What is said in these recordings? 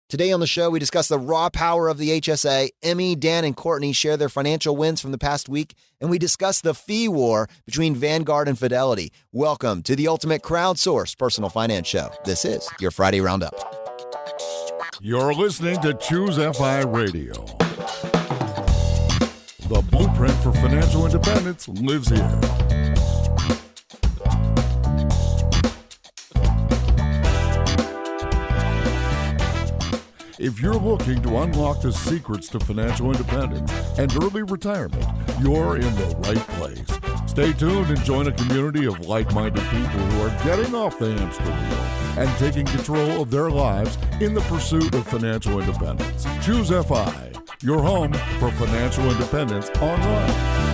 Today on the show, we discuss the raw power of the HSA. Emmy, Dan, and Courtney share their financial wins from the past week, and we discuss the fee war between Vanguard and Fidelity. Welcome to the ultimate crowdsourced personal finance show. This is your Friday Roundup. You're listening to ChooseFI Radio. The blueprint for financial independence lives here. If you're looking to unlock the secrets to financial independence and early retirement, you're in the right place. Stay tuned and join a community of like-minded people who are getting off the hamster wheel and taking control of their lives in the pursuit of financial independence. ChooseFI, your home for financial independence online.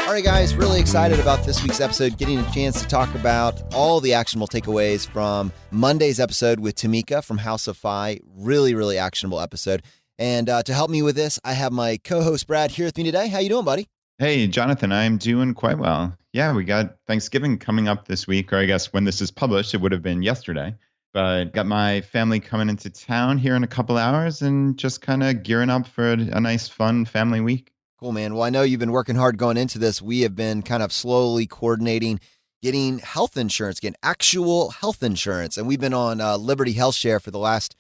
All right, guys, really excited about this week's episode, getting a chance to talk about all the actionable takeaways from Monday's episode with Tamika from House of Fi. Really, really actionable episode. And to help me with this, I have my co-host Brad here with me today. How you doing, buddy? Hey, Jonathan, I'm doing quite well. Yeah, we got Thanksgiving coming up this week, or I guess when this is published, it would have been yesterday. But got my family coming into town here in a couple hours and just kind of gearing up for a nice, fun family week. Cool, man. Well, I know you've been working hard going into this. We have been kind of slowly coordinating getting health insurance, getting actual health insurance. And we've been on Liberty Health Share for the last,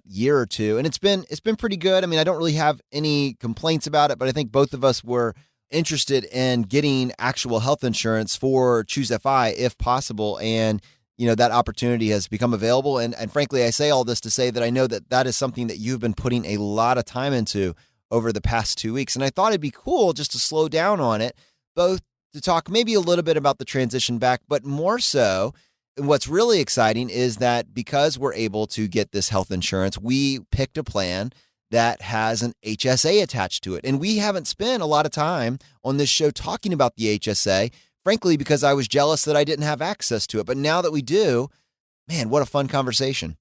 year or two. And it's been pretty good. I mean, I don't really have any complaints about it, but I think both of us were interested in getting actual health insurance for ChooseFI if possible. And, you know, that opportunity has become available. And frankly, I say all this to say that I know that that is something that you've been putting a lot of time into over the past 2 weeks. And I thought it'd be cool just to slow down on it, both to talk maybe a little bit about the transition back, but more so, what's really exciting is that because we're able to get this health insurance, we picked a plan that has an HSA attached to it. And we haven't spent a lot of time on this show talking about the HSA, frankly, because I was jealous that I didn't have access to it. But now that we do, man, what a fun conversation.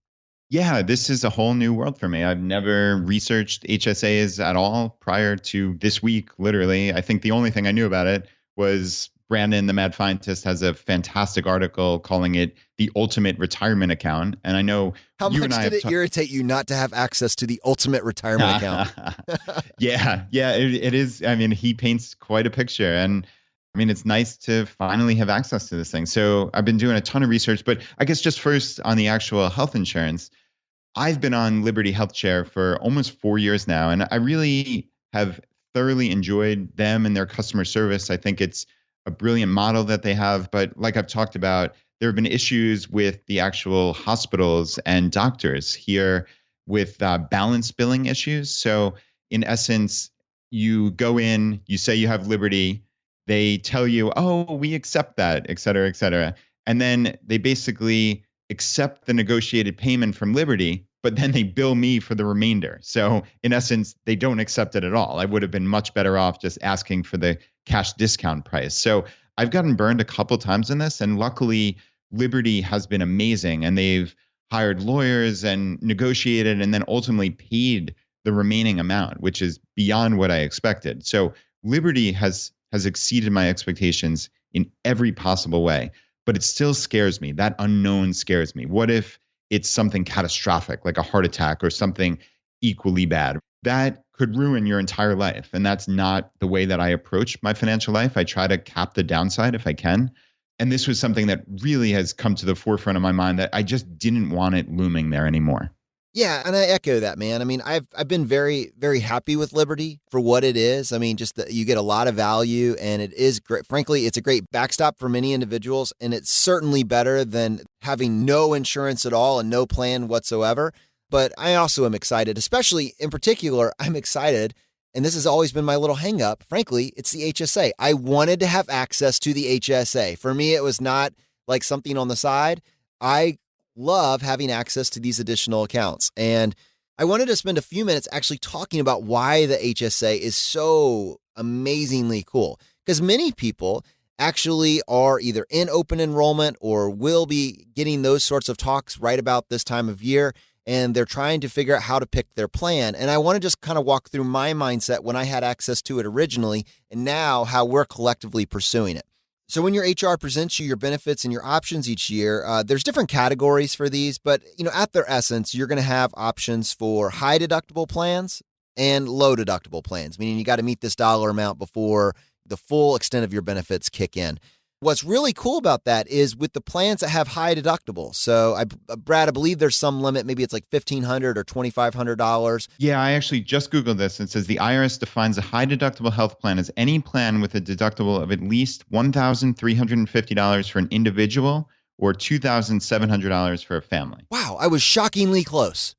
Yeah, this is a whole new world for me. I've never researched HSAs at all prior to this week, literally. I think the only thing I knew about it was Brandon, the mad scientist, has a fantastic article calling it the ultimate retirement account. And I know how you much and I did it irritate you not to have access to the ultimate retirement account? Yeah, it is. I mean, he paints quite a picture. And I mean, it's nice to finally have access to this thing. So I've been doing a ton of research, but I guess just first on the actual health insurance, I've been on Liberty Health Share for almost 4 years now, and I really have thoroughly enjoyed them and their customer service. I think it's a brilliant model that they have, but like I've talked about, there have been issues with the actual hospitals and doctors here with balance billing issues. So in essence, you go in, you say you have Liberty, they tell you, oh, we accept that, et cetera, et cetera. And then they basically accept the negotiated payment from Liberty, but then they bill me for the remainder. So in essence, they don't accept it at all. I would have been much better off just asking for the cash discount price. So I've gotten burned a couple times in this, and luckily Liberty has been amazing, and they've hired lawyers and negotiated and then ultimately paid the remaining amount, which is beyond what I expected. So Liberty has exceeded my expectations in every possible way. But it still scares me. That unknown scares me. What if it's something catastrophic, like a heart attack or something equally bad? That could ruin your entire life. And that's not the way that I approach my financial life. I try to cap the downside if I can. And this was something that really has come to the forefront of my mind that I just didn't want it looming there anymore. Yeah, and I echo that, man. I mean, I've been very, very happy with Liberty for what it is. I mean, just that you get a lot of value, and it is great. Frankly, it's a great backstop for many individuals, and it's certainly better than having no insurance at all and no plan whatsoever. But I also am excited, especially in particular, I'm excited, and this has always been my little hang up. Frankly, it's the HSA. I wanted to have access to the HSA. For me, it was not like something on the side. I love having access to these additional accounts. And I wanted to spend a few minutes actually talking about why the HSA is so amazingly cool. Because many people actually are either in open enrollment or will be getting those sorts of talks right about this time of year. and they're trying to figure out how to pick their plan. And I want to just kind of walk through my mindset when I had access to it originally and now how we're collectively pursuing it. So when your HR presents you your benefits and your options each year, there's different categories for these, but at their essence, you're going to have options for high deductible plans and low deductible plans, meaning you got to meet this dollar amount before the full extent of your benefits kick in. What's really cool about that is with the plans that have high deductibles. So, Brad, I believe there's some limit. Maybe it's like $1,500 or $2,500. Yeah, I actually just Googled this. It says the IRS defines a high deductible health plan as any plan with a deductible of at least $1,350 for an individual or $2,700 for a family. Wow, I was shockingly close.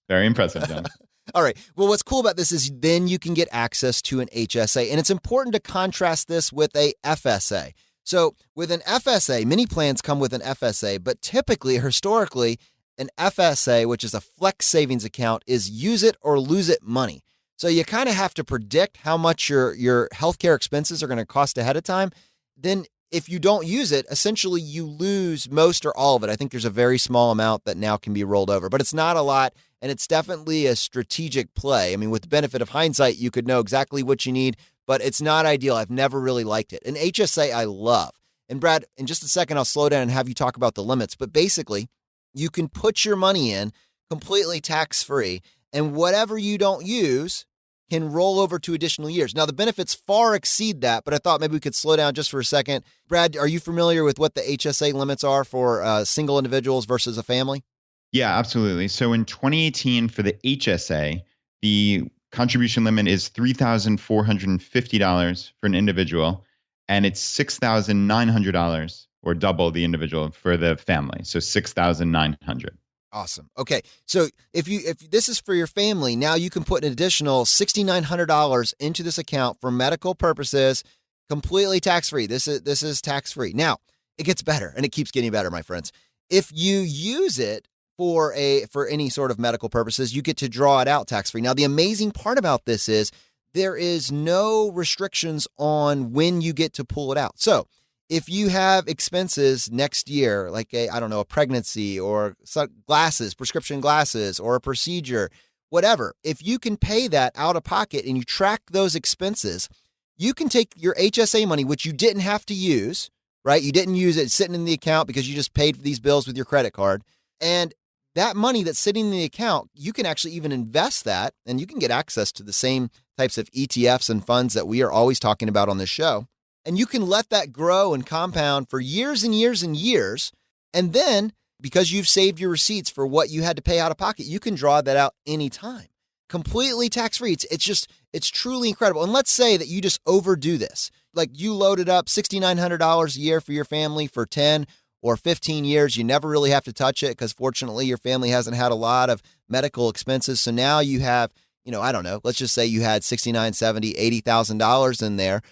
Very impressive, John. All right. Well, what's cool about this is then you can get access to an HSA. And it's important to contrast this with a FSA. So with an FSA, many plans come with an FSA, but typically, historically, an FSA, which is a flex savings account, is use it or lose it money. So you kind of have to predict how much your healthcare expenses are going to cost ahead of time. Then if you don't use it, essentially you lose most or all of it. I think there's a very small amount that now can be rolled over, but it's not a lot. And it's definitely a strategic play. I mean, with the benefit of hindsight, you could know exactly what you need, but it's not ideal. I've never really liked it. An HSA I love. And Brad, in just a second, I'll slow down and have you talk about the limits. But basically, you can put your money in completely tax-free, and whatever you don't use can roll over to additional years. Now, the benefits far exceed that, but I thought maybe we could slow down just for a second. Brad, are you familiar with what the HSA limits are for single individuals versus a family? Yeah, absolutely. So in 2018 for the HSA, the contribution limit is $3,450 for an individual, and it's $6,900 or double the individual for the family. So $6,900. Awesome. Okay. So if this is for your family, now you can put an additional $6,900 into this account for medical purposes, completely tax-free. This is tax-free. Now, it gets better and it keeps getting better, my friends. If you use it for any sort of medical purposes, you get to draw it out tax-free. Now, the amazing part about this is there is no restrictions on when you get to pull it out. So if you have expenses next year, like a pregnancy or prescription glasses or a procedure, whatever, if you can pay that out of pocket and you track those expenses, you can take your HSA money, which you didn't have to use, right? You didn't use it sitting in the account because you just paid for these bills with your credit card. And that money that's sitting in the account, you can actually even invest that, and you can get access to the same types of ETFs and funds that we are always talking about on this show. And you can let that grow and compound for years and years and years. And then, because you've saved your receipts for what you had to pay out of pocket, you can draw that out anytime. Completely tax-free. It's truly incredible. And let's say that you just overdo this. Like you loaded up $6,900 a year for your family for 10 or 15 years. You never really have to touch it because fortunately your family hasn't had a lot of medical expenses. So now you have, let's just say you had $69,000, $70,000, $80,000 in there.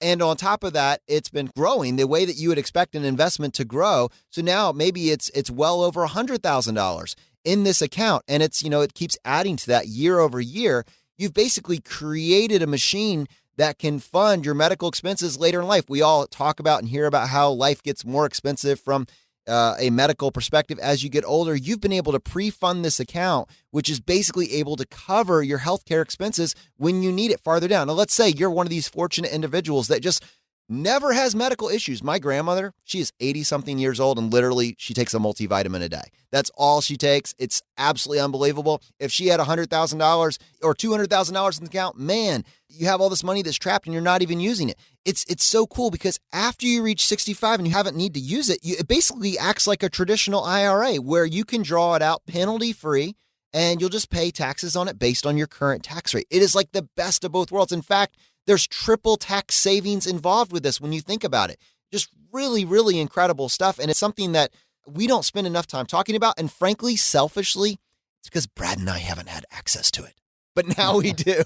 And on top of that, it's been growing the way that you would expect an investment to grow. So now maybe it's well over $100,000 in this account. And it keeps adding to that year over year. You've basically created a machine that can fund your medical expenses later in life. We all talk about and hear about how life gets more expensive from a medical perspective as you get older. You've been able to pre-fund this account, which is basically able to cover your healthcare expenses when you need it farther down. Now, let's say you're one of these fortunate individuals that just never has medical issues. My grandmother, she is 80-something years old, and literally she takes a multivitamin a day. That's all she takes. It's absolutely unbelievable. If she had $100,000 or $200,000 in the account, man, you have all this money that's trapped and you're not even using it. It's so cool because after you reach 65 and you haven't need to use it, it basically acts like a traditional IRA where you can draw it out penalty-free and you'll just pay taxes on it based on your current tax rate. It is like the best of both worlds. In fact, there's triple tax savings involved with this when you think about it. Just really, really incredible stuff. And it's something that we don't spend enough time talking about. And frankly, selfishly, it's because Brad and I haven't had access to it. But now we do.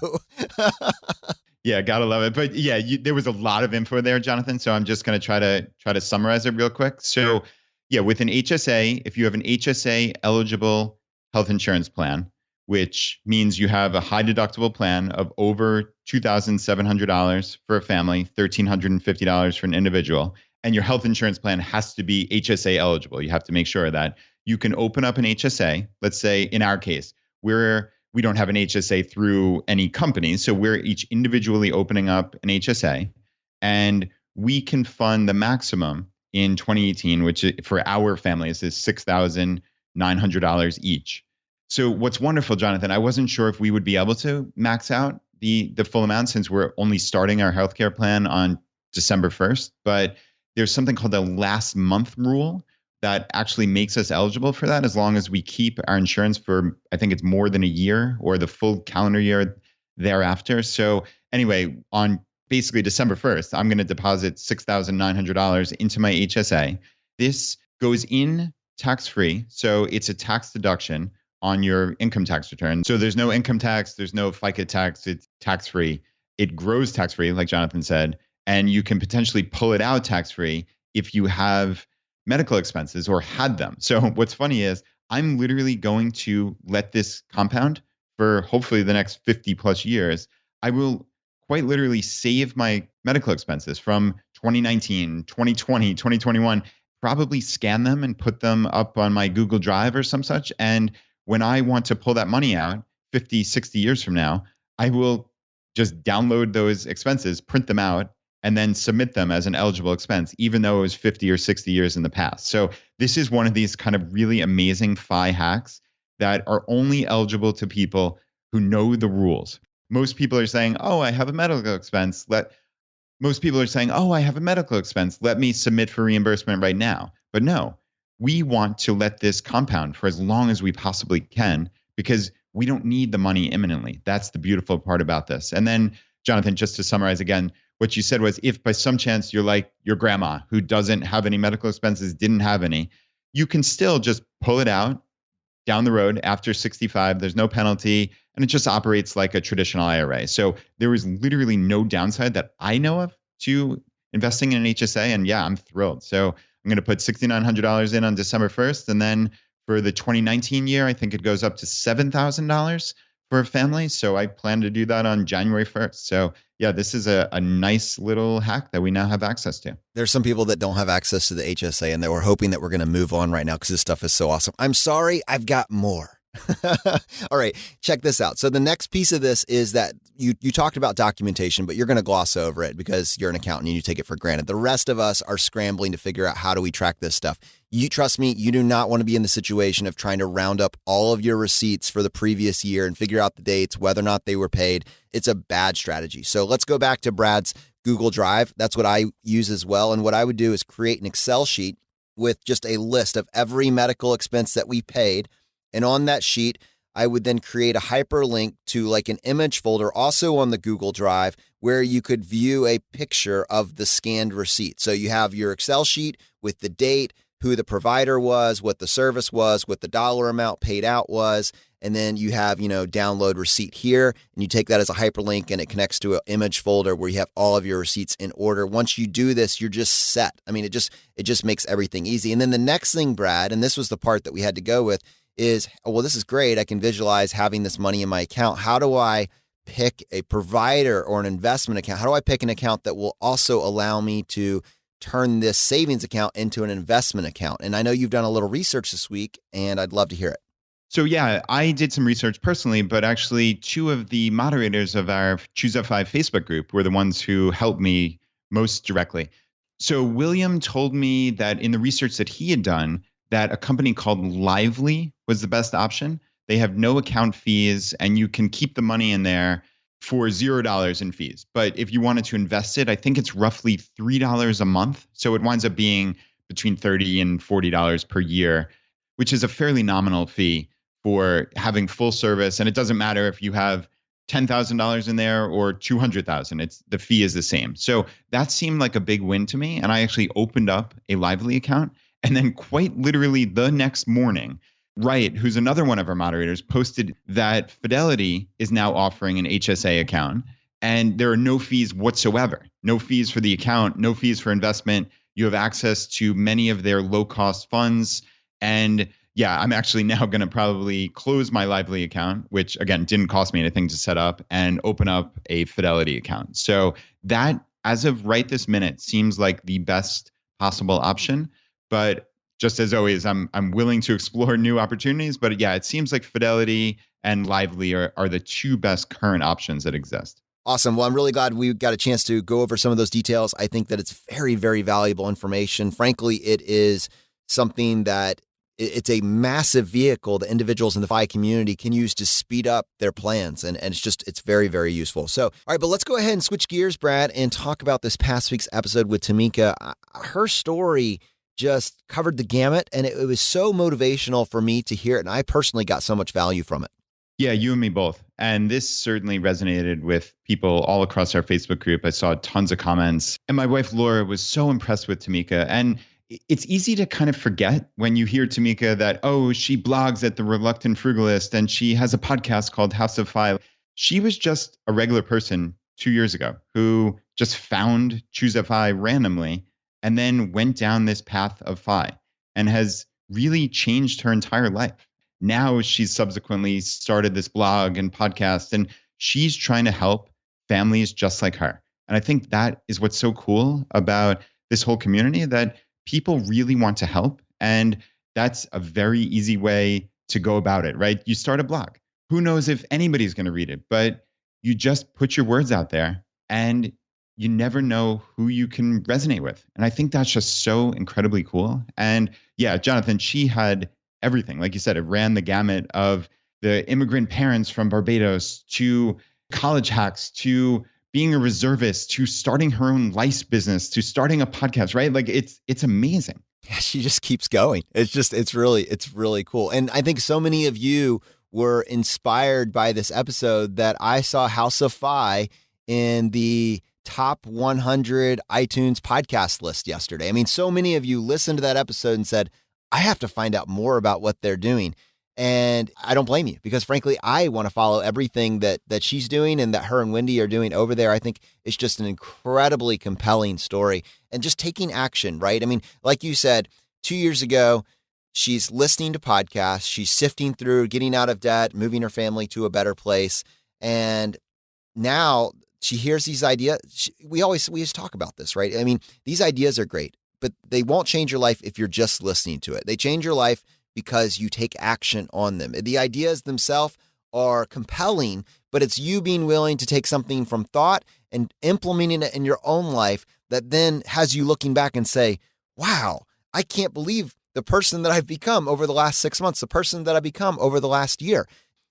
Yeah, gotta love it. But yeah, there was a lot of info there, Jonathan. So I'm just going to try to summarize it real quick. So yeah, with an HSA, if you have an HSA eligible health insurance plan, which means you have a high deductible plan of over $2,700 for a family, $1,350 for an individual, and your health insurance plan has to be HSA eligible. You have to make sure that you can open up an HSA. Let's say in our case, we don't have an HSA through any company. So we're each individually opening up an HSA, and we can fund the maximum in 2018, which for our families is $6,900 each. So what's wonderful, Jonathan, I wasn't sure if we would be able to max out the full amount since we're only starting our healthcare plan on December 1st, but there's something called the last month rule that actually makes us eligible for that as long as we keep our insurance for, I think it's more than a year or the full calendar year thereafter. So anyway, on basically December 1st, I'm going to deposit $6,900 into my HSA. This goes in tax-free, so it's a tax deduction on your income tax return. So there's no income tax, there's no FICA tax, it's tax-free. It grows tax-free, like Jonathan said, and you can potentially pull it out tax-free if you have medical expenses or had them. So what's funny is I'm literally going to let this compound for hopefully the next 50 plus years. I will quite literally save my medical expenses from 2019, 2020, 2021, probably scan them and put them up on my Google Drive or some such. And when I want to pull that money out 50, 60 years from now, I will just download those expenses, print them out, and then submit them as an eligible expense, even though it was 50 or 60 years in the past. So this is one of these kind of really amazing FI hacks that are only eligible to people who know the rules. Most people are saying, oh, I have a medical expense. Most people are saying, oh, I have a medical expense. Let me submit for reimbursement right now. But no, we want to let this compound for as long as we possibly can because we don't need the money imminently. That's the beautiful part about this. And then, Jonathan, just to summarize again, what you said was if by some chance you're like your grandma who doesn't have any medical expenses, didn't have any, you can still just pull it out down the road after 65. There's no penalty, and it just operates like a traditional IRA. So there is literally no downside that I know of to investing in an HSA. And yeah, I'm thrilled. So I'm going to put $6,900 in on December 1st. And then for the 2019 year, I think it goes up to $7,000 for a family. So I plan to do that on January 1st. So yeah, this is a nice little hack that we now have access to. There's some people that don't have access to the HSA and that we're hoping that we're going to move on right now because this stuff is so awesome. I'm sorry, I've got more. All right, check this out. So the next piece of this is that you talked about documentation, but you're going to gloss over it because you're an accountant and you take it for granted. The rest of us are scrambling to figure out how do we track this stuff. You trust me, you do not want to be in the situation of trying to round up all of your receipts for the previous year and figure out the dates, whether or not they were paid. It's a bad strategy. So let's go back to Brad's Google Drive. That's what I use as well. And what I would do is create an Excel sheet with just a list of every medical expense that we paid. And on that sheet, I would then create a hyperlink to like an image folder also on the Google Drive where you could view a picture of the scanned receipt. So you have your Excel sheet with the date, who the provider was, what the service was, what the dollar amount paid out was, and then you have, download receipt here, and you take that as a hyperlink and it connects to an image folder where you have all of your receipts in order. Once you do this, you're just set. I mean, it just makes everything easy. And then the next thing, Brad, and this was the part that we had to go with, is, well, this is great. I can visualize having this money in my account. How do I pick a provider or an investment account? How do I pick an account that will also allow me to turn this savings account into an investment account? And I know you've done a little research this week, and I'd love to hear it. So yeah, I did some research personally, but actually two of the moderators of our ChooseFI Facebook group were the ones who helped me most directly. So William told me that in the research that he had done, that a company called Lively was the best option. They have no account fees, and you can keep the money in there for $0 in fees. But if you wanted to invest it, I think it's roughly $3 a month. So it winds up being between $30 and $40 per year, which is a fairly nominal fee for having full service. And it doesn't matter if you have $10,000 in there or $200,000. It's the fee is the same. So that seemed like a big win to me. And I actually opened up a Lively account. And then quite literally the next morning, Wright, who's another one of our moderators, posted that Fidelity is now offering an HSA account. And there are no fees whatsoever. No fees for the account, no fees for investment. You have access to many of their low-cost funds. And yeah, I'm actually now going to probably close my Lively account, which again, didn't cost me anything to set up, and open up a Fidelity account. So that, as of right this minute, seems like the best possible option. But just as always, I'm willing to explore new opportunities. But yeah, it seems like Fidelity and Lively are the two best current options that exist. Awesome. Well, I'm really glad we got a chance to go over some of those details. I think that it's very, very valuable information. Frankly, it is something that it's a massive vehicle that individuals in the FI community can use to speed up their plans. And it's very, very useful. So, all right, but let's go ahead and switch gears, Brad, and talk about this past week's episode with Tamika. Her story just covered the gamut, and it was so motivational for me to hear it. And I personally got so much value from it. Yeah, you and me both. And this certainly resonated with people all across our Facebook group. I saw tons of comments. And my wife, Laura, was so impressed with Tamika. And it's easy to kind of forget when you hear Tamika that, oh, she blogs at The Reluctant Frugalist and she has a podcast called House of FI. She was just a regular person 2 years ago who just found ChooseFI randomly and then went down this path of FI and has really changed her entire life. Now she's subsequently started this blog and podcast, and she's trying to help families just like her. And I think that is what's so cool about this whole community, that people really want to help. And that's a very easy way to go about it, right? You start a blog. Who knows if anybody's going to read it, but you just put your words out there and you never know who you can resonate with. And I think that's just so incredibly cool. And yeah, Jonathan, she had everything. Like you said, it ran the gamut of the immigrant parents from Barbados to college hacks to being a reservist to starting her own lice business to starting a podcast, right? Like it's amazing. Yeah, she just keeps going. It's really cool. And I think so many of you were inspired by this episode that I saw House of FI in the top 100 iTunes podcast list yesterday. I mean, so many of you listened to that episode and said, I have to find out more about what they're doing. And I don't blame you, because frankly, I want to follow everything that she's doing and that her and Wendy are doing over there. I think it's just an incredibly compelling story and just taking action, right? I mean, like you said, 2 years ago, she's listening to podcasts, she's sifting through, getting out of debt, moving her family to a better place. And now she hears these ideas. We always talk about this, right? I mean, these ideas are great, but they won't change your life if you're just listening to it. They change your life because you take action on them. The ideas themselves are compelling, but it's you being willing to take something from thought and implementing it in your own life that then has you looking back and say, wow, I can't believe the person that I've become over the last 6 months, the person that I've become over the last year.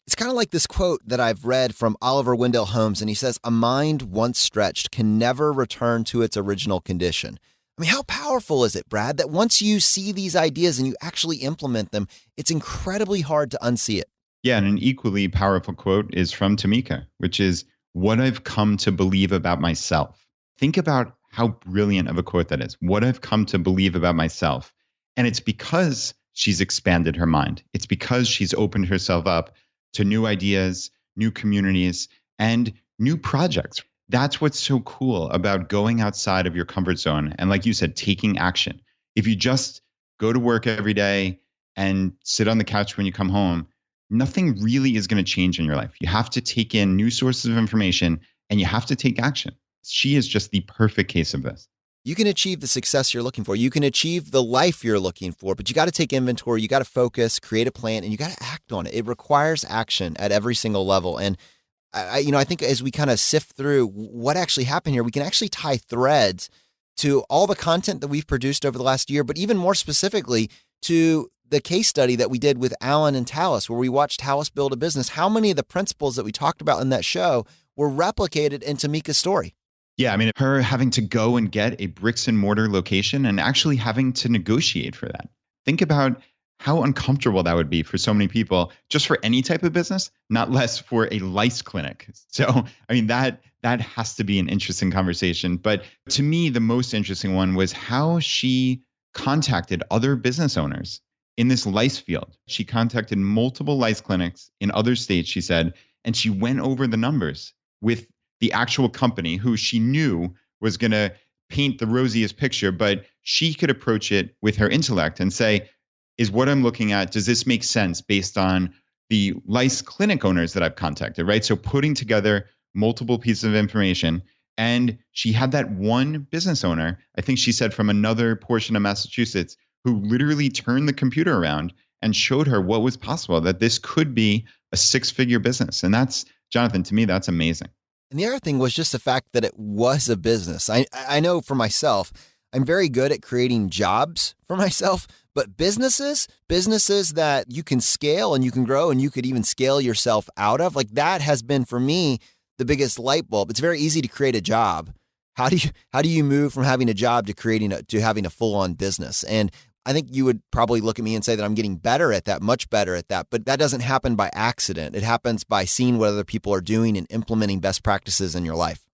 It's kind of like this quote that I've read from Oliver Wendell Holmes, and he says, a mind once stretched can never return to its original condition. I mean, how powerful is it, Brad, that once you see these ideas and you actually implement them, it's incredibly hard to unsee it. Yeah, and an equally powerful quote is from Tamika, which is, what I've come to believe about myself. Think about how brilliant of a quote that is. What I've come to believe about myself. And it's because she's expanded her mind. It's because she's opened herself up to new ideas, new communities, and new projects. That's what's so cool about going outside of your comfort zone. And like you said, taking action. If you just go to work every day and sit on the couch when you come home, nothing really is going to change in your life. You have to take in new sources of information and you have to take action. She is just the perfect case of this. You can achieve the success you're looking for. You can achieve the life you're looking for, but you got to take inventory. You got to focus, create a plan, and you got to act on it. It requires action at every single level. And I think as we kind of sift through what actually happened here, we can actually tie threads to all the content that we've produced over the last year, but even more specifically to the case study that we did with Alan and Talis, where we watched Talis build a business. How many of the principles that we talked about in that show were replicated in Tamika's story? Yeah, I mean, her having to go and get a bricks and mortar location and actually having to negotiate for that. Think about how uncomfortable that would be for so many people, just for any type of business, not less for a lice clinic. So, I mean, that has to be an interesting conversation. But to me, the most interesting one was how she contacted other business owners in this lice field. She contacted multiple lice clinics in other states, she said, and she went over the numbers with the actual company who she knew was going to paint the rosiest picture, but she could approach it with her intellect and say, is what I'm looking at, does this make sense based on the lice clinic owners that I've contacted, right? So putting together multiple pieces of information. And she had that one business owner, I think she said from another portion of Massachusetts, who literally turned the computer around and showed her what was possible, that this could be a six-figure business. And that's, Jonathan, to me, that's amazing. And the other thing was just the fact that it was a business. I know for myself, I'm very good at creating jobs for myself, but businesses that you can scale and you can grow and you could even scale yourself out of, like that has been for me the biggest light bulb. It's very easy to create a job. How do you move from having a job to having a full-on business? And I think you would probably look at me and say that I'm getting better at that, much better at that, but that doesn't happen by accident. It happens by seeing what other people are doing and implementing best practices in your life.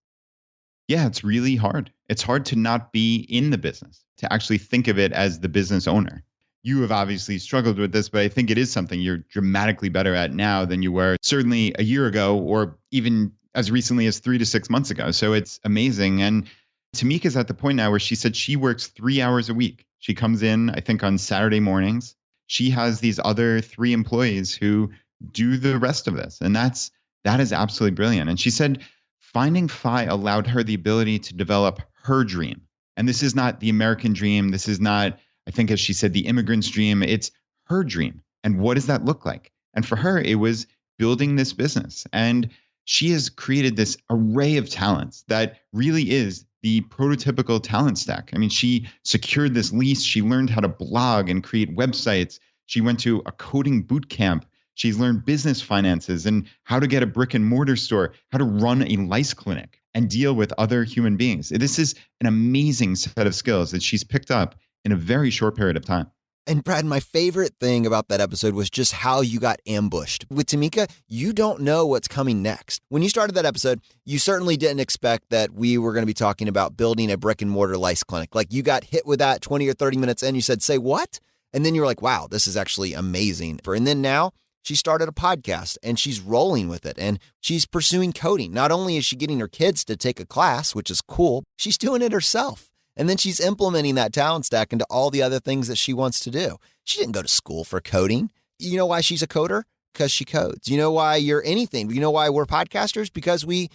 Yeah, it's really hard. It's hard to not be in the business, to actually think of it as the business owner. You have obviously struggled with this, but I think it is something you're dramatically better at now than you were certainly a year ago, or even as recently as 3 to 6 months ago. So it's amazing. And Tamika's at the point now where she said she works 3 hours a week. She comes in, I think, on Saturday mornings. She has these other 3 employees who do the rest of this. And that is absolutely brilliant. And she said finding FI allowed her the ability to develop her dream. And this is not the American dream. This is not, I think, as she said, the immigrant's dream. It's her dream. And what does that look like? And for her, it was building this business. And she has created this array of talents that really is the prototypical talent stack. I mean, she secured this lease. She learned how to blog and create websites. She went to a coding boot camp. She's learned business finances and how to get a brick and mortar store, how to run a lice clinic and deal with other human beings. This is an amazing set of skills that she's picked up in a very short period of time. And Brad, my favorite thing about that episode was just how you got ambushed. With Tamika, you don't know what's coming next. When you started that episode, you certainly didn't expect that we were going to be talking about building a brick and mortar lice clinic. Like you got hit with that 20 or 30 minutes in, you said, say what? And then you're like, wow, this is actually amazing. And then now she started a podcast and she's rolling with it and she's pursuing coding. Not only is she getting her kids to take a class, which is cool, she's doing it herself. And then she's implementing that talent stack into all the other things that she wants to do. She didn't go to school for coding. You know why she's a coder? Because she codes. You know why you're anything? You know why we're podcasters? Because we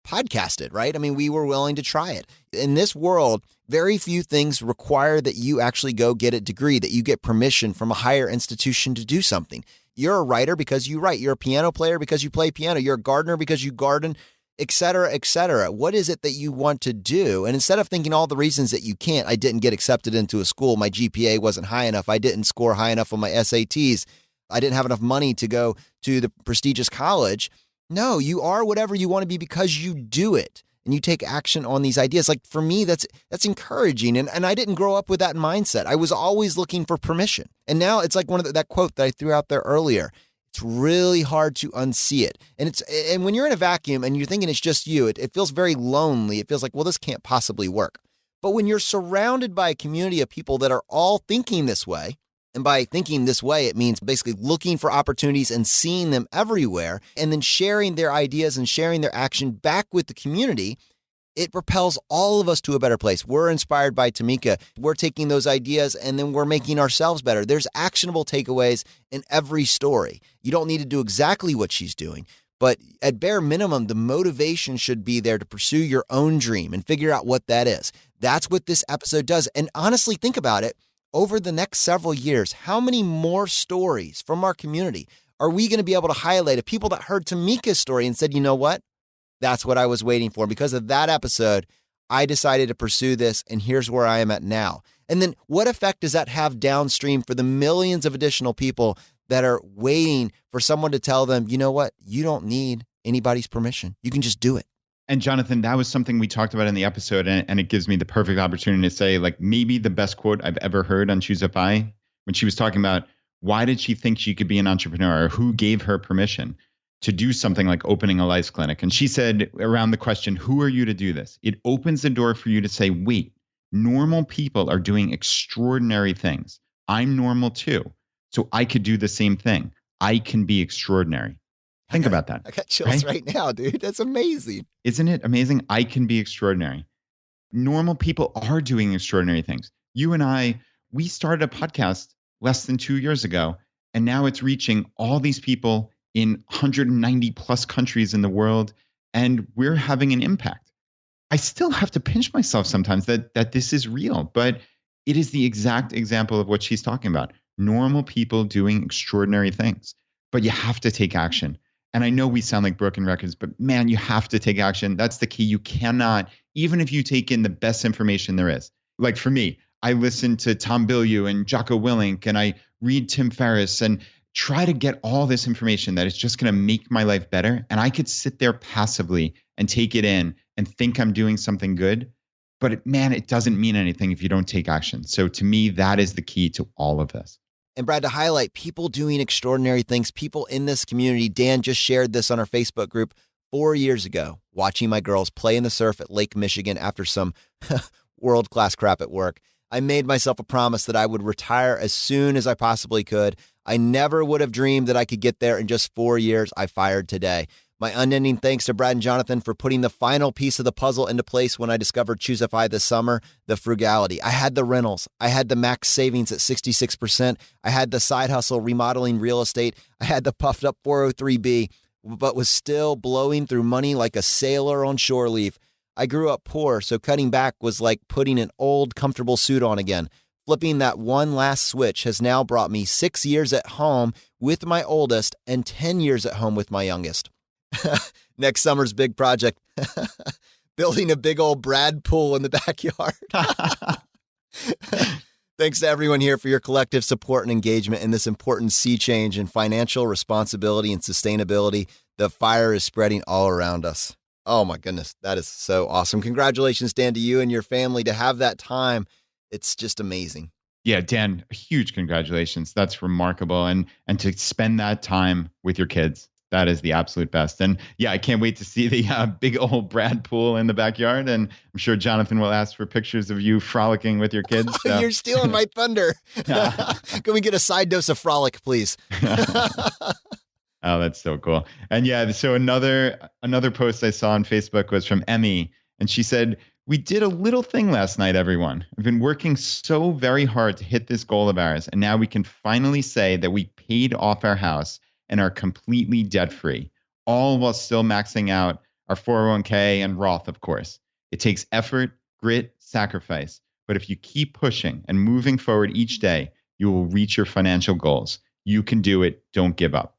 podcasted, right? I mean, we were willing to try it. In this world, very few things require that you actually go get a degree, that you get permission from a higher institution to do something. You're a writer because you write. You're a piano player because you play piano. You're a gardener because you garden, et cetera, et cetera. What is it that you want to do? And instead of thinking all the reasons that you can't, I didn't get accepted into a school, my GPA wasn't high enough, I didn't score high enough on my SATs, I didn't have enough money to go to the prestigious college. No, you are whatever you want to be because you do it and you take action on these ideas. Like for me, that's encouraging. And I didn't grow up with that mindset. I was always looking for permission. And now it's like that quote that I threw out there earlier. It's really hard to unsee it. And when you're in a vacuum and you're thinking it's just you, it feels very lonely. It feels like, well, this can't possibly work. But when you're surrounded by a community of people that are all thinking this way, and by thinking this way, it means basically looking for opportunities and seeing them everywhere, and then sharing their ideas and sharing their action back with the community, it propels all of us to a better place. We're inspired by Tamika. We're taking those ideas and then we're making ourselves better. There's actionable takeaways in every story. You don't need to do exactly what she's doing, but at bare minimum, the motivation should be there to pursue your own dream and figure out what that is. That's what this episode does. And honestly, think about it. Over the next several years, how many more stories from our community are we going to be able to highlight of people that heard Tamika's story and said, you know what? That's what I was waiting for. Because of that episode, I decided to pursue this, and here's where I am at now. And then what effect does that have downstream for the millions of additional people that are waiting for someone to tell them, you know what? You don't need anybody's permission. You can just do it. And Jonathan, that was something we talked about in the episode, and it gives me the perfect opportunity to say, like, maybe the best quote I've ever heard on ChooseFI, when she was talking about why did she think she could be an entrepreneur, or who gave her permission to do something like opening a lice clinic. And she said around the question, who are you to do this? It opens the door for you to say, wait, normal people are doing extraordinary things. I'm normal too. So I could do the same thing. I can be extraordinary. Think about that. I got chills right now, dude. That's amazing. Isn't it amazing? I can be extraordinary. Normal people are doing extraordinary things. You and I, we started a podcast less than 2 years ago, and now it's reaching all these people in 190 plus countries in the world, and we're having an impact. I still have to pinch myself sometimes that this is real, but it is the exact example of what she's talking about. Normal people doing extraordinary things, but you have to take action. And I know we sound like broken records, but man, you have to take action. That's the key. You cannot, even if you take in the best information there is. Like for me, I listen to Tom Bilyeu and Jocko Willink, and I read Tim Ferriss and try to get all this information that is just going to make my life better. And I could sit there passively and take it in and think I'm doing something good. But man, it doesn't mean anything if you don't take action. So to me, that is the key to all of this. And Brad, to highlight people doing extraordinary things, people in this community, Dan just shared this on our Facebook group 4 years ago, watching my girls play in the surf at Lake Michigan after some world-class crap at work. I made myself a promise that I would retire as soon as I possibly could. I never would have dreamed that I could get there in just 4 years. I fired today. My unending thanks to Brad and Jonathan for putting the final piece of the puzzle into place when I discovered ChooseFI this summer, the frugality. I had the rentals. I had the max savings at 66%. I had the side hustle remodeling real estate. I had the puffed up 403B, but was still blowing through money like a sailor on shore leave. I grew up poor, so cutting back was like putting an old, comfortable suit on again. Flipping that one last switch has now brought me 6 years at home with my oldest and 10 years at home with my youngest. Next summer's big project, building a big old Brad pool in the backyard. Thanks to everyone here for your collective support and engagement in this important sea change in financial responsibility and sustainability. The fire is spreading all around us. Oh my goodness, that is so awesome. Congratulations, Dan, to you and your family to have that time. It's just amazing. Yeah, Dan, huge congratulations. That's remarkable. And to spend that time with your kids. That is the absolute best. And yeah, I can't wait to see the big old Brad pool in the backyard. And I'm sure Jonathan will ask for pictures of you frolicking with your kids. So. You're stealing my thunder. Can we get a side dose of frolic, please? Oh, that's so cool. And yeah, so another post I saw on Facebook was from Emmy. And she said, "We did a little thing last night, everyone. I've been working so very hard to hit this goal of ours. And now we can finally say that we paid off our house and are completely debt-free, all while still maxing out our 401k and Roth, of course. It takes effort, grit, sacrifice, but if you keep pushing and moving forward each day, you will reach your financial goals. You can do it. Don't give up."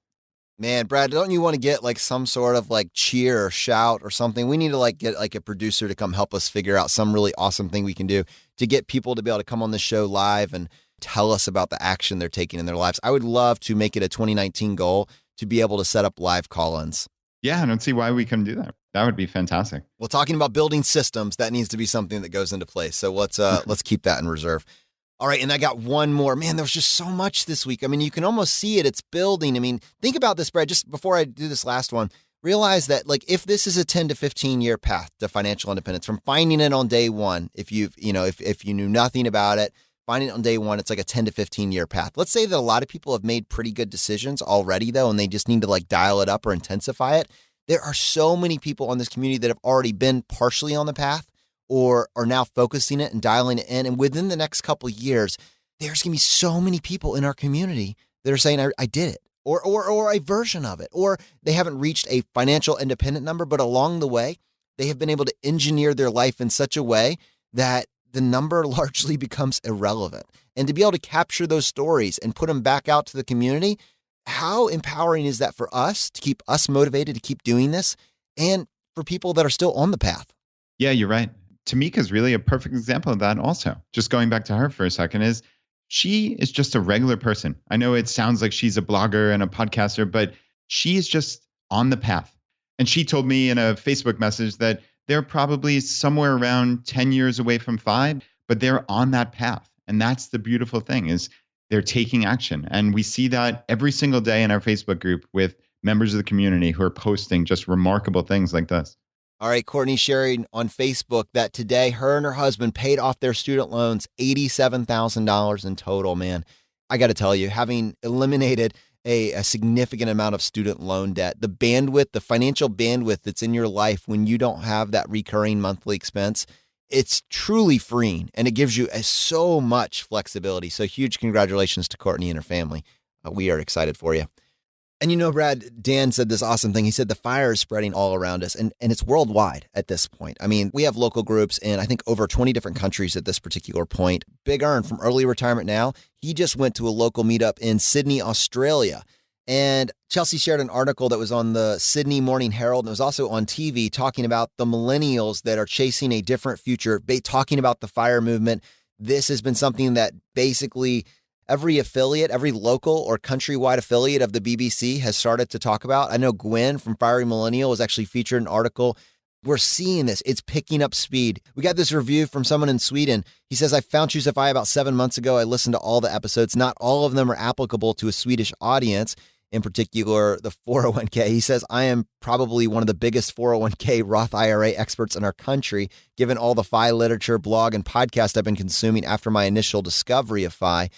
Man, Brad, don't you want to get like some sort of like cheer or shout or something? We need to like get like a producer to come help us figure out some really awesome thing we can do to get people to be able to come on the show live and tell us about the action they're taking in their lives. I would love to make it a 2019 goal to be able to set up live call-ins. Yeah, I don't see why we couldn't do that. That would be fantastic. Well, talking about building systems, that needs to be something that goes into place. So let's keep that in reserve. All right, and I got one more. Man, there was just so much this week. I mean, you can almost see it. It's building. I mean, think about this, Brad, just before I do this last one. Realize that like if this is a 10 to 15 year path to financial independence, from finding it on day one, if you knew nothing about it, finding it on day one, it's like a 10 to 15 year path. Let's say that a lot of people have made pretty good decisions already, though, and they just need to like dial it up or intensify it. There are so many people on this community that have already been partially on the path or are now focusing it and dialing it in. And within the next couple of years, there's going to be so many people in our community that are saying, I did it, or a version of it, or they haven't reached a financial independent number, but along the way, they have been able to engineer their life in such a way that the number largely becomes irrelevant. And to be able to capture those stories and put them back out to the community, how empowering is that for us to keep us motivated to keep doing this and for people that are still on the path? Yeah, you're right. Tamika's really a perfect example of that also. Just going back to her for a second, she is just a regular person. I know it sounds like she's a blogger and a podcaster, but she is just on the path. And she told me in a Facebook message that they're probably somewhere around 10 years away from 5, but they're on that path. And that's the beautiful thing is they're taking action. And we see that every single day in our Facebook group with members of the community who are posting just remarkable things like this. All right, Courtney sharing on Facebook that today her and her husband paid off their student loans, $87,000 in total, man. I got to tell you, having eliminated a significant amount of student loan debt, the bandwidth, the financial bandwidth that's in your life when you don't have that recurring monthly expense, it's truly freeing and it gives you so much flexibility. So huge congratulations to Courtney and her family. We are excited for you. And Brad, Dan said this awesome thing. He said the fire is spreading all around us, and it's worldwide at this point. I mean, we have local groups in, I think, over 20 different countries at this particular point. Big Earn from Early Retirement Now, he just went to a local meetup in Sydney, Australia. And Chelsea shared an article that was on the Sydney Morning Herald, and it was also on TV, talking about the millennials that are chasing a different future, talking about the FIRE movement. This has been something that basically every affiliate, every local or countrywide affiliate of the BBC has started to talk about. I know Gwen from Fiery Millennial was actually featured in an article. We're seeing this. It's picking up speed. We got this review from someone in Sweden. He says, I found ChooseFI about 7 months ago. I listened to all the episodes. Not all of them are applicable to a Swedish audience, in particular the 401k. He says, I am probably one of the biggest 401k Roth IRA experts in our country, given all the FI literature, blog, and podcast I've been consuming after my initial discovery of FI.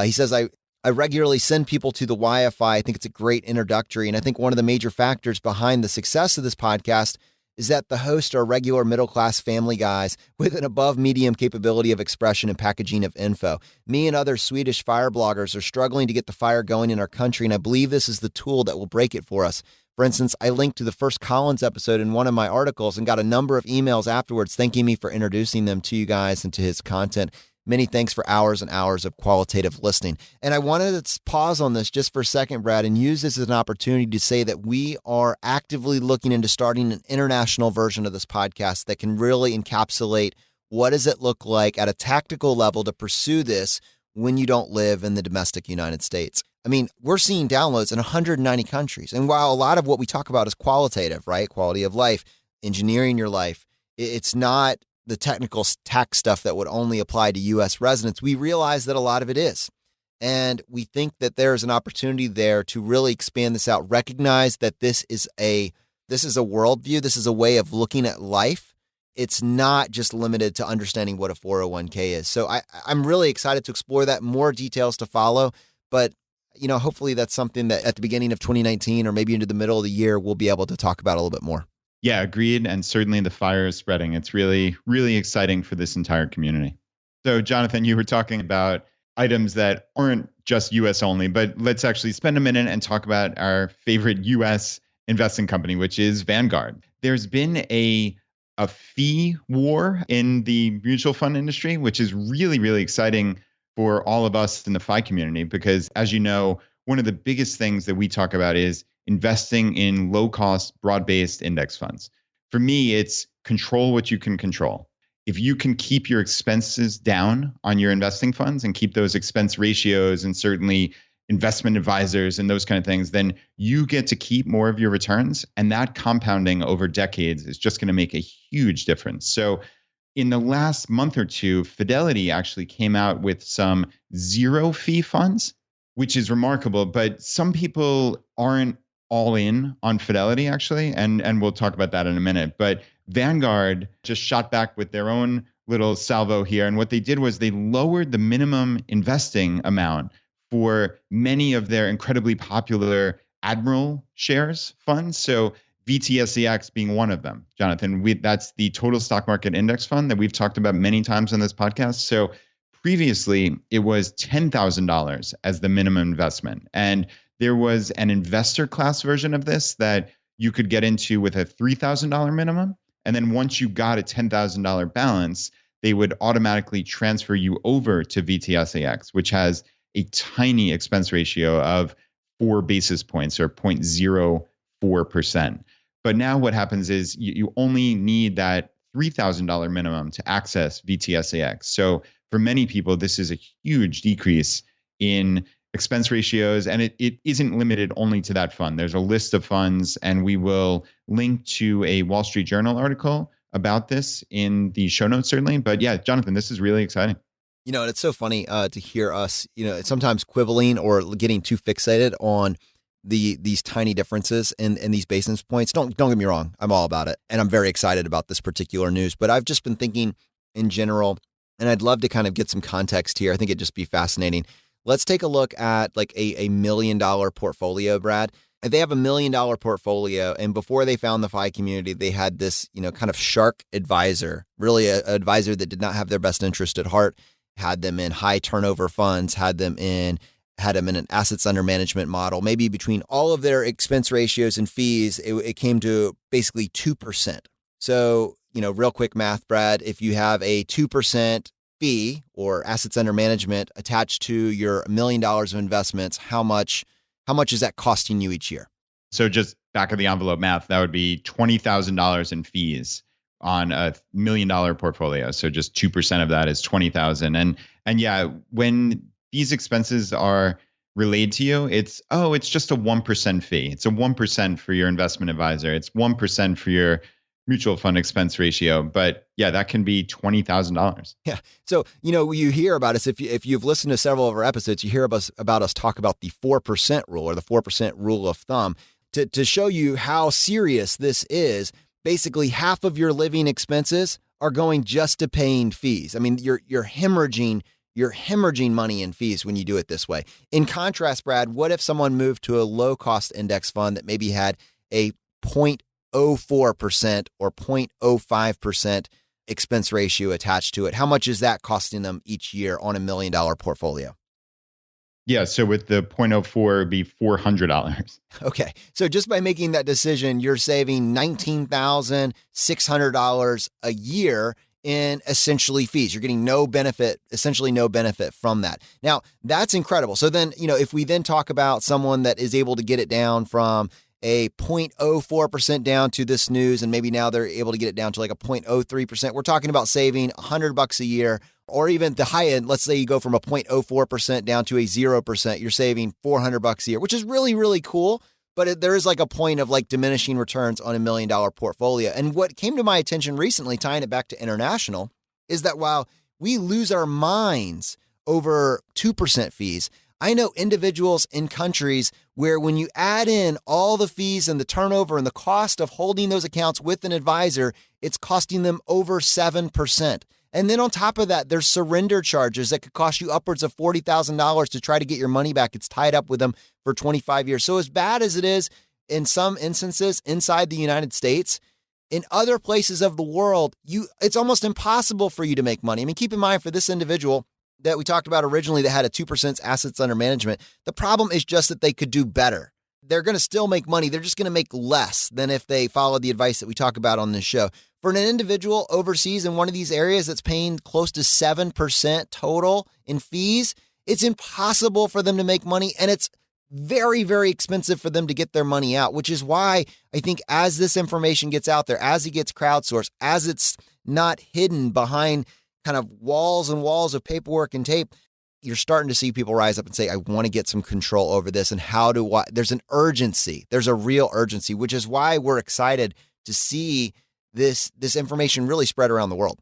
He says, I regularly send people to the YFI. I think it's a great introductory. And I think one of the major factors behind the success of this podcast is that the hosts are regular middle-class family guys with an above-medium capability of expression and packaging of info. Me and other Swedish fire bloggers are struggling to get the fire going in our country, and I believe this is the tool that will break it for us. For instance, I linked to the first Collins episode in one of my articles and got a number of emails afterwards thanking me for introducing them to you guys and to his content. Many thanks for hours and hours of qualitative listening. And I wanted to pause on this just for a second, Brad, and use this as an opportunity to say that we are actively looking into starting an international version of this podcast that can really encapsulate what does it look like at a tactical level to pursue this when you don't live in the domestic United States. I mean, we're seeing downloads in 190 countries. And while a lot of what we talk about is qualitative, right? Quality of life, engineering your life, it's not the technical tax stuff that would only apply to U.S. residents. We realize that a lot of it is. And we think that there's an opportunity there to really expand this out, recognize that this is a worldview. This is a way of looking at life. It's not just limited to understanding what a 401k is. So I'm really excited to explore that. More details to follow. But, hopefully that's something that at the beginning of 2019 or maybe into the middle of the year, we'll be able to talk about a little bit more. Yeah, agreed. And certainly the fire is spreading. It's really, really exciting for this entire community. So, Jonathan, you were talking about items that aren't just U.S. only, but let's actually spend a minute and talk about our favorite U.S. investing company, which is Vanguard. There's been a fee war in the mutual fund industry, which is really, really exciting for all of us in the FI community, because as you know, one of the biggest things that we talk about is investing in low-cost, broad-based index funds. For me, it's control what you can control. If you can keep your expenses down on your investing funds and keep those expense ratios and certainly investment advisors and those kind of things, then you get to keep more of your returns. And that compounding over decades is just going to make a huge difference. So in the last month or two, Fidelity actually came out with some zero-fee funds, which is remarkable. But some people aren't all in on Fidelity, actually, and we'll talk about that in a minute. But Vanguard just shot back with their own little salvo here. And what they did was they lowered the minimum investing amount for many of their incredibly popular Admiral shares funds. So VTSEX being one of them, Jonathan. That's the total stock market index fund that we've talked about many times on this podcast. So previously, it was $10,000 as the minimum investment. And there was an investor class version of this that you could get into with a $3,000 minimum. And then once you got a $10,000 balance, they would automatically transfer you over to VTSAX, which has a tiny expense ratio of 4 basis points or 0.04%. But now what happens is you only need that $3,000 minimum to access VTSAX. So for many people, this is a huge decrease in expense ratios, and it isn't limited only to that fund. There's a list of funds, and we will link to a Wall Street Journal article about this in the show notes, certainly. But yeah, Jonathan, this is really exciting. And it's so funny to hear us, sometimes quibbling or getting too fixated on these tiny differences in these basis points. Don't get me wrong, I'm all about it, and I'm very excited about this particular news. But I've just been thinking in general, and I'd love to kind of get some context here. I think it'd just be fascinating. Let's take a look at like a $1 million portfolio, Brad. And they have $1 million portfolio. And before they found the FI community, they had this, kind of shark advisor, really an advisor that did not have their best interest at heart, had them in high turnover funds, had them in had them in an assets under management model, maybe between all of their expense ratios and fees, it came to basically 2%. So, real quick math, Brad, if you have a 2% fee or assets under management attached to your $1 million of investments, how much is that costing you each year? So just back of the envelope math, that would be $20,000 in fees on a $1 million portfolio. So just 2% of that is 20,000. And yeah, when these expenses are relayed to you, it's just a 1% fee. It's a 1% for your investment advisor. It's 1% for your mutual fund expense ratio. But yeah, that can be $20,000. Yeah. So, you hear about us, if you've listened to several of our episodes, you hear about us talk about the 4% rule or the 4% rule of thumb to show you how serious this is. Basically, half of your living expenses are going just to paying fees. I mean, you're hemorrhaging money in fees when you do it this way. In contrast, Brad, what if someone moved to a low-cost index fund that maybe had a 0.04% or 0.05% expense ratio attached to it? How much is that costing them each year on $1 million portfolio? Yeah, so with the 0.04, it'd be $400. Okay, so just by making that decision, you're saving $19,600 a year in essentially fees. You're getting essentially no benefit from that. Now, that's incredible. So then, if we then talk about someone that is able to get it down from a 0.04% down to this news, and maybe now they're able to get it down to like a 0.03%, we're talking about saving $100 a year, or even the high end. Let's say you go from a 0.04% down to a 0%, you're saving $400 a year, which is really, really cool. But there is like a point of like diminishing returns on $1 million portfolio. And what came to my attention recently, tying it back to international, is that while we lose our minds over 2% fees, I know individuals in countries where when you add in all the fees and the turnover and the cost of holding those accounts with an advisor, it's costing them over 7%. And then on top of that, there's surrender charges that could cost you upwards of $40,000 to try to get your money back. It's tied up with them for 25 years. So as bad as it is in some instances inside the United States, in other places of the world, it's almost impossible for you to make money. I mean, keep in mind for this individual that we talked about originally that had a 2% assets under management, the problem is just that they could do better. They're going to still make money. They're just going to make less than if they followed the advice that we talk about on this show. For an individual overseas in one of these areas that's paying close to 7% total in fees, it's impossible for them to make money, and it's very, very expensive for them to get their money out, which is why I think as this information gets out there, as it gets crowdsourced, as it's not hidden behind kind of walls and walls of paperwork and tape, you're starting to see people rise up and say, I want to get some control over this. And there's an urgency. There's a real urgency, which is why we're excited to see this information really spread around the world.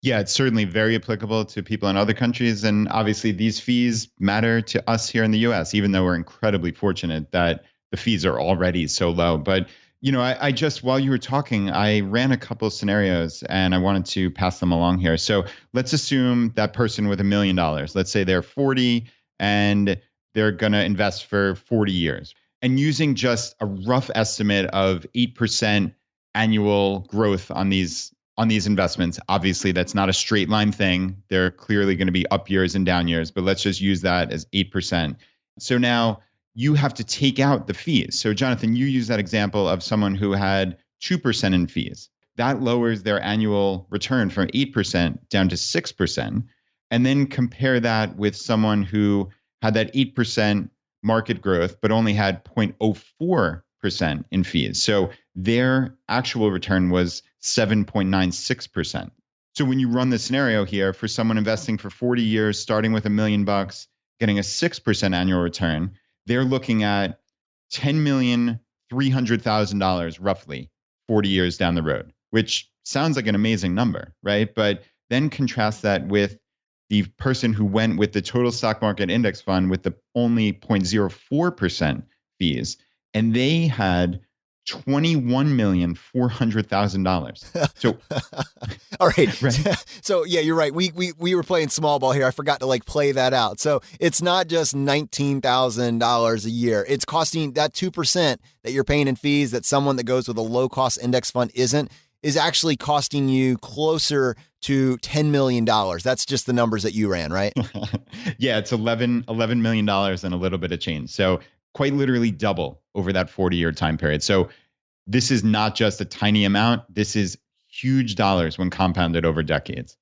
Yeah, it's certainly very applicable to people in other countries. And obviously these fees matter to us here in the US, even though we're incredibly fortunate that the fees are already so low. But I just, while you were talking, I ran a couple of scenarios and I wanted to pass them along here. So let's assume that person with $1 million, let's say they're 40 and they're going to invest for 40 years. And using just a rough estimate of 8% annual growth on these investments, obviously that's not a straight line thing. They're clearly going to be up years and down years, but let's just use that as 8%. So now you have to take out the fees. So Jonathan, you use that example of someone who had 2% in fees. That lowers their annual return from 8% down to 6%. And then compare that with someone who had that 8% market growth, but only had 0.04% in fees. So their actual return was 7.96%. So when you run the scenario here for someone investing for 40 years, starting with $1 million, getting a 6% annual return, they're looking at $10,300,000 roughly 40 years down the road, which sounds like an amazing number, right? But then contrast that with the person who went with the total stock market index fund with the only 0.04% fees, and they had $21,400,000. So, all right. Right? So yeah, you're right. We were playing small ball here. I forgot to play that out. So it's not just $19,000 a year. It's costing that 2% that you're paying in fees that someone that goes with a low cost index fund isn't. is actually costing you closer to $10 million. That's just the numbers that you ran, right? Yeah, it's $11 million and a little bit of change. So quite literally double over that 40-year time period. So this is not just a tiny amount. This is huge dollars when compounded over decades.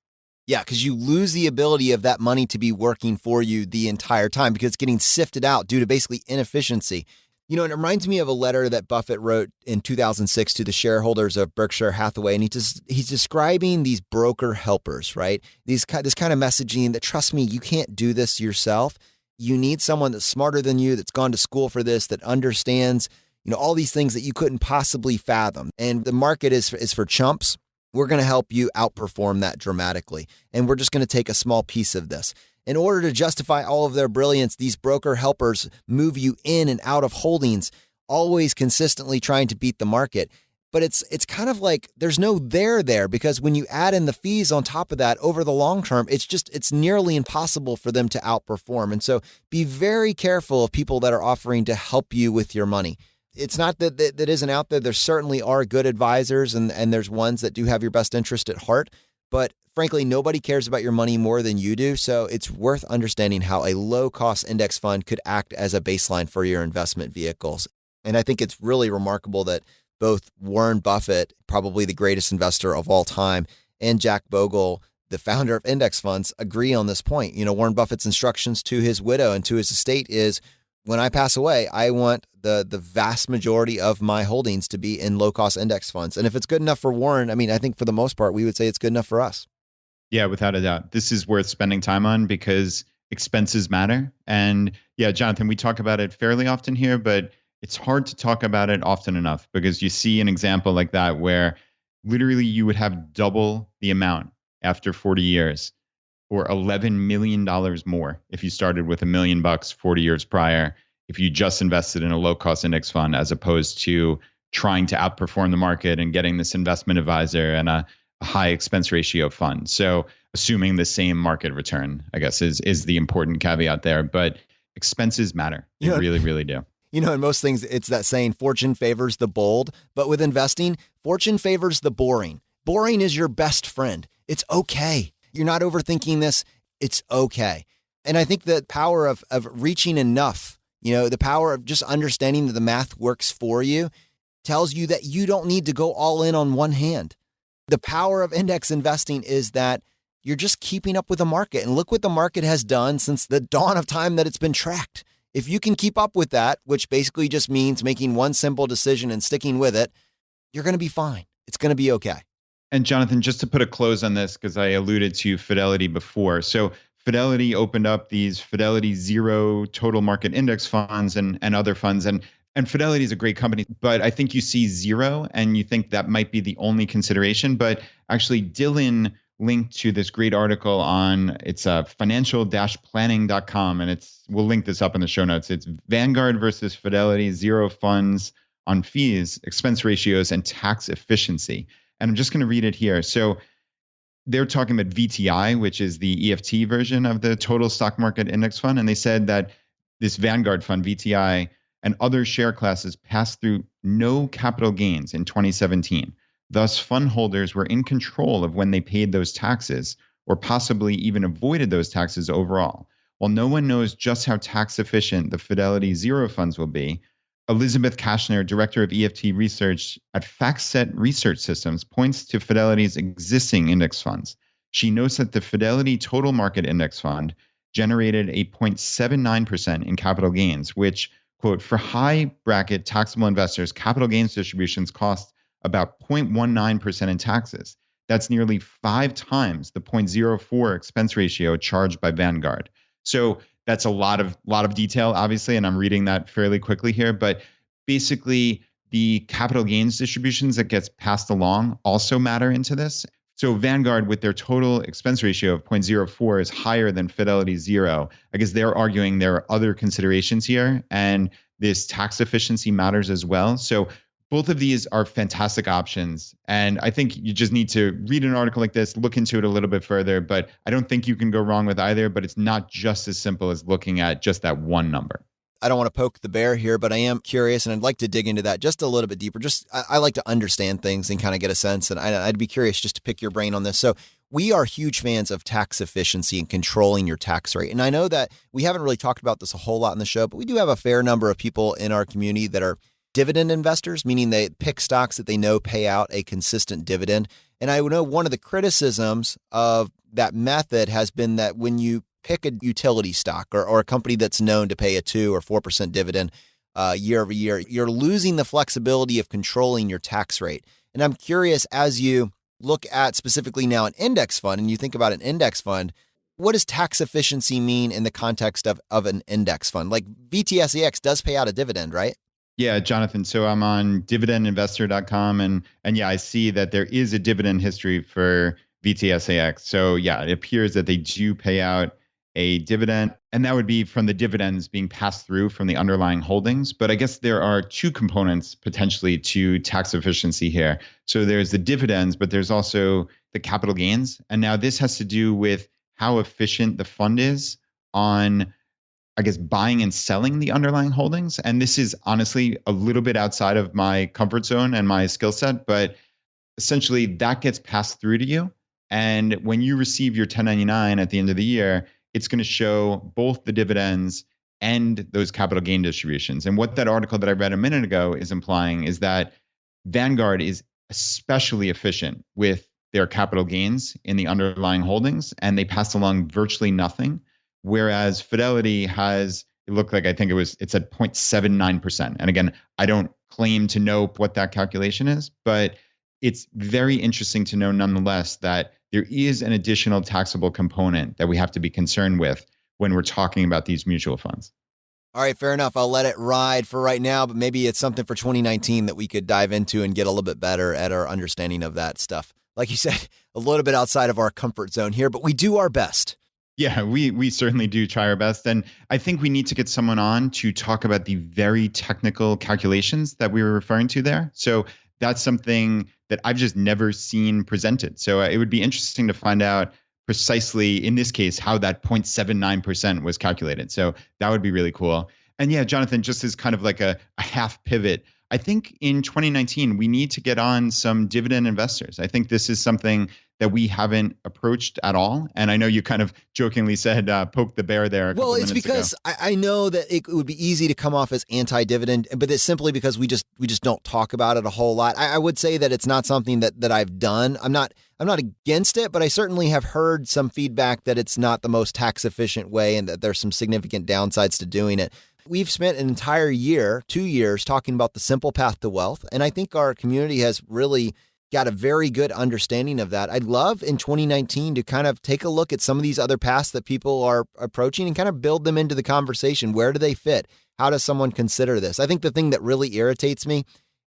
Yeah, because you lose the ability of that money to be working for you the entire time because it's getting sifted out due to basically inefficiency. You know, and it reminds me of a letter that Buffett wrote in 2006 to the shareholders of Berkshire Hathaway. And he's describing these broker helpers, right? This kind of messaging that, trust me, you can't do this yourself. You need someone that's smarter than you, that's gone to school for this, that understands, all these things that you couldn't possibly fathom. And the market is for chumps. We're going to help you outperform that dramatically. And we're just going to take a small piece of this. In order to justify all of their brilliance, these broker helpers move you in and out of holdings, always consistently trying to beat the market. But it's kind of like there's no there because when you add in the fees on top of that over the long term, it's nearly impossible for them to outperform. And so be very careful of people that are offering to help you with your money. It's not that isn't out there. There certainly are good advisors and there's ones that do have your best interest at heart. But frankly, nobody cares about your money more than you do. So it's worth understanding how a low-cost index fund could act as a baseline for your investment vehicles. And I think it's really remarkable that both Warren Buffett, probably the greatest investor of all time, and Jack Bogle, the founder of index funds, agree on this point. Warren Buffett's instructions to his widow and to his estate is, when I pass away, I want the vast majority of my holdings to be in low-cost index funds. And if it's good enough for Warren, I think for the most part, we would say it's good enough for us. Yeah, without a doubt. This is worth spending time on because expenses matter. And yeah, Jonathan, we talk about it fairly often here, but it's hard to talk about it often enough because you see an example like that where literally you would have double the amount after 40 years. Or $11 million more if you started with $1 million 40 years prior, if you just invested in a low-cost index fund as opposed to trying to outperform the market and getting this investment advisor and a high expense ratio fund. So assuming the same market return, I guess, is the important caveat there. But expenses matter. They really, really do. In most things, it's that saying, fortune favors the bold. But with investing, fortune favors the boring. Boring is your best friend. It's okay. You're not overthinking this. It's okay. And I think the power of reaching enough, the power of just understanding that the math works for you tells you that you don't need to go all in on one hand. The power of index investing is that you're just keeping up with the market. And look what the market has done since the dawn of time that it's been tracked. If you can keep up with that, which basically just means making one simple decision and sticking with it, you're going to be fine. It's going to be okay. And Jonathan, just to put a close on this, because I alluded to Fidelity before. So Fidelity opened up these Fidelity Zero total market index funds and other funds. And Fidelity is a great company, but I think you see zero and you think that might be the only consideration. But actually, Dylan linked to this great article on, it's financial-planning.com. And we'll link this up in the show notes. It's Vanguard versus Fidelity Zero funds on fees, expense ratios, and tax efficiency. And I'm just going to read it here. So they're talking about VTI, which is the EFT version of the total stock market index fund. And they said that this Vanguard fund, VTI, and other share classes passed through no capital gains in 2017. Thus, fund holders were in control of when they paid those taxes or possibly even avoided those taxes overall. While no one knows just how tax efficient the Fidelity Zero funds will be, Elizabeth Kashner, director of EFT research at FactSet Research Systems, points to Fidelity's existing index funds. She notes that the Fidelity Total Market Index Fund generated a 0.79% in capital gains, which, quote, for high bracket taxable investors, capital gains distributions cost about 0.19% in taxes. That's nearly 5 times the 0.04 expense ratio charged by Vanguard. So that's a lot of detail, obviously, and I'm reading that fairly quickly here. But basically, the capital gains distributions that gets passed along also matter into this. So Vanguard, with their total expense ratio of 0.04, is higher than Fidelity Zero. I guess they're arguing there are other considerations here, and this tax efficiency matters as well. So both of these are fantastic options. And I think you just need to read an article like this, look into it a little bit further. But I don't think you can go wrong with either. But it's not just as simple as looking at just that one number. I don't want to poke the bear here, but I am curious, and I'd like to dig into that just a little bit deeper. I like to understand things and kind of get a sense, and I'd be curious just to pick your brain on this. So we are huge fans of tax efficiency and controlling your tax rate. And I know that we haven't really talked about this a whole lot in the show, but we do have a fair number of people in our community that are dividend investors, meaning they pick stocks that they know pay out a consistent dividend. And I know one of the criticisms of that method has been that when you pick a utility stock or a company that's known to pay a 2 or 4% dividend year over year, you're losing the flexibility of controlling your tax rate. And I'm curious, as you look at specifically now an index fund and you think about an index fund, what does tax efficiency mean in the context of an index fund? Like VTSEX does pay out a dividend, right? Yeah, Jonathan. So I'm on dividendinvestor.com and yeah, I see that there is a dividend history for VTSAX. So yeah, it appears that they do pay out a dividend, and that would be from the dividends being passed through from the underlying holdings. But I guess there are two components potentially to tax efficiency here. So there's the dividends, but there's also the capital gains. And now this has to do with how efficient the fund is on, I guess, buying and selling the underlying holdings. And this is honestly a little bit outside of my comfort zone and my skill set, but essentially that gets passed through to you. And when you receive your 1099 at the end of the year, it's going to show both the dividends and those capital gain distributions. And what that article that I read a minute ago is implying is that Vanguard is especially efficient with their capital gains in the underlying holdings, and they pass along virtually nothing. Whereas Fidelity has, it looked like, I think it's at 0.79%. And again, I don't claim to know what that calculation is, but it's very interesting to know nonetheless that there is an additional taxable component that we have to be concerned with when we're talking about these mutual funds. All right, fair enough. I'll let it ride for right now, but maybe it's something for 2019 that we could dive into and get a little bit better at our understanding of that stuff. Like you said, a little bit outside of our comfort zone here, but we do our best. Yeah, we certainly do try our best. And I think we need to get someone on to talk about the very technical calculations that we were referring to there. So that's something that I've just never seen presented. So it would be interesting to find out precisely, in this case, how that 0.79% was calculated. So that would be really cool. And yeah, Jonathan, just as kind of like a half pivot, I think in 2019, we need to get on some dividend investors. I think this is something that we haven't approached at all. And I know you kind of jokingly said, poke the bear there. Well, it's because I know that it would be easy to come off as anti-dividend, but it's simply because we just don't talk about it a whole lot. I would say that it's not something that I've done. I'm not against it, but I certainly have heard some feedback that it's not the most tax efficient way and that there's some significant downsides to doing it. We've spent an entire year, 2 years, talking about the simple path to wealth. And I think our community has really got a very good understanding of that. I'd love in 2019 to kind of take a look at some of these other paths that people are approaching and kind of build them into the conversation. Where do they fit? How does someone consider this? I think the thing that really irritates me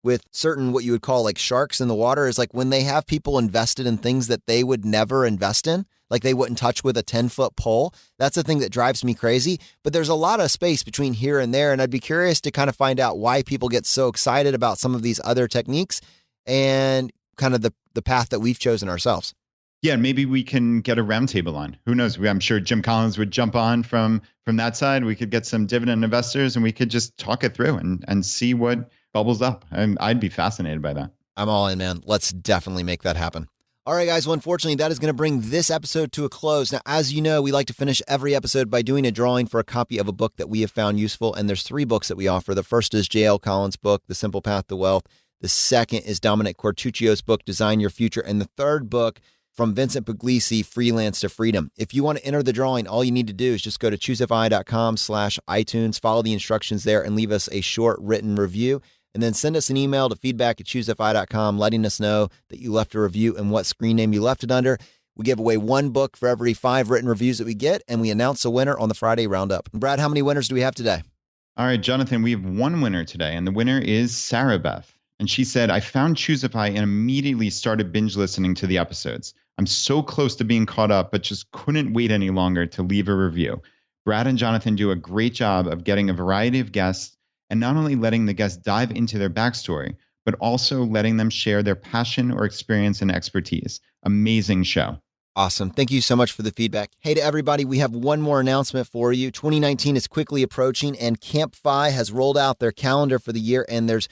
with certain what you would call like sharks in the water is like when they have people invested in things that they would never invest in, like they wouldn't touch with a 10-foot pole. That's the thing that drives me crazy. But there's a lot of space between here and there. And I'd be curious to kind of find out why people get so excited about some of these other techniques and kind of the path that we've chosen ourselves. Yeah, maybe we can get a roundtable on. Who knows? I'm sure Jim Collins would jump on from that side. We could get some dividend investors and we could just talk it through and see what bubbles up. I'd be fascinated by that. I'm all in, man. Let's definitely make that happen. All right, guys. Well, unfortunately, that is going to bring this episode to a close. Now, as you know, we like to finish every episode by doing a drawing for a copy of a book that we have found useful. And there's 3 books that we offer. The first is J.L. Collins' book, The Simple Path to Wealth. The second is Dominic Cortuccio's book, Design Your Future. And the third book from Vincent Puglisi, Freelance to Freedom. If you want to enter the drawing, all you need to do is just go to ChooseFI.com/iTunes, follow the instructions there, and leave us a short written review. And then send us an email to feedback@ChooseFI.com, letting us know that you left a review and what screen name you left it under. We give away 1 book for every 5 written reviews that we get, and we announce a winner on the Friday Roundup. Brad, how many winners do we have today? All right, Jonathan, we have 1 winner today, and the winner is Sarah Beth. And she said, I found ChooseFI and immediately started binge listening to the episodes. I'm so close to being caught up, but just couldn't wait any longer to leave a review. Brad and Jonathan do a great job of getting a variety of guests and not only letting the guests dive into their backstory, but also letting them share their passion or experience and expertise. Amazing show. Awesome. Thank you so much for the feedback. Hey to everybody, we have one more announcement for you. 2019 is quickly approaching, and CampFi has rolled out their calendar for the year, and there's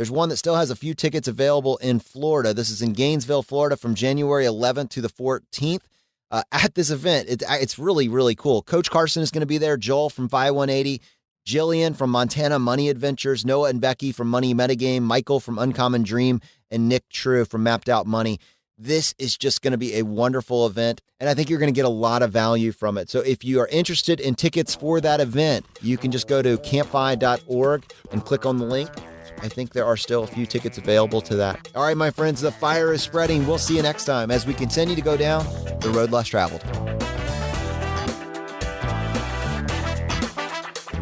one that still has a few tickets available in Florida. This is in Gainesville, Florida, from January 11th to the 14th. At this event, it's really, really cool. Coach Carson is going to be there, Joel from Fi 180, Jillian from Montana Money Adventures, Noah and Becky from Money Metagame, Michael from Uncommon Dream, and Nick True from Mapped Out Money. This is just going to be a wonderful event, and I think you're going to get a lot of value from it. So if you are interested in tickets for that event, you can just go to campfi.org and click on the link. I think there are still a few tickets available to that. All right, my friends, the fire is spreading. We'll see you next time as we continue to go down the road less traveled.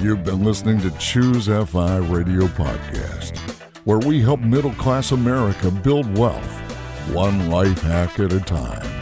You've been listening to ChooseFI Radio Podcast, where we help middle-class America build wealth, one life hack at a time.